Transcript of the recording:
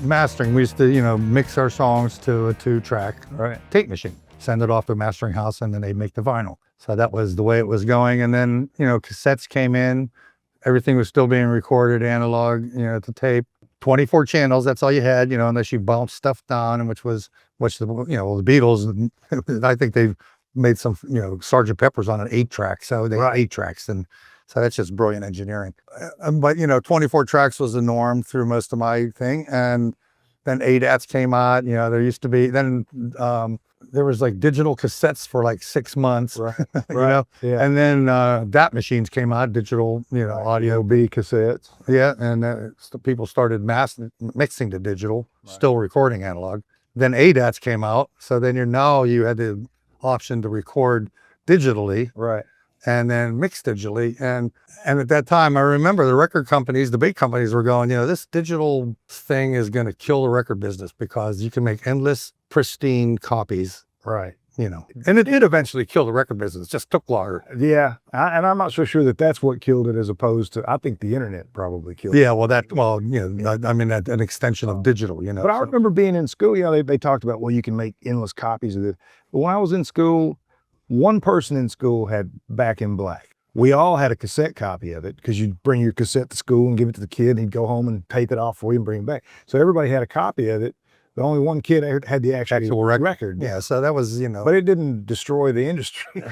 mastering, we used to, mix our songs to a 2-track tape machine, send it off to a mastering house, and then they'd make the vinyl. So that was the way it was going. And then, cassettes came in, everything was still being recorded analog, to tape. 24 channels, that's all you had, unless you bounced stuff down, and which the Beatles, I think they've made some, Sgt. Pepper's on an 8-track. So they had 8 tracks. And so that's just brilliant engineering. But, 24 tracks was the norm through most of my thing. And then ADATs came out, there used to be, then there was like digital cassettes for like 6 months, Yeah. And then DAT machines came out, digital, audio. B cassettes. Yeah, and people started mixing to digital, still recording analog. Then ADATs came out, so then you had the option to record digitally. Right. And then mix digitally. And at that time, I remember the record companies, the big companies were going, this digital thing is going to kill the record business because you can make endless, pristine copies. Right. And it did eventually kill the record business. It just took longer. Yeah. And I'm not so sure that that's what killed it as opposed to, I think the internet probably killed it. Yeah, I mean, an extension of digital, But I remember being in school, they talked about, well, you can make endless copies of this. But when I was in school, one person in school had Back in Black. We all had a cassette copy of it because you'd bring your cassette to school and give it to the kid, and he'd go home and tape it off for you and bring it back. So everybody had a copy of it, but only one kid had the actual record. Yeah, so that was, But it didn't destroy the industry.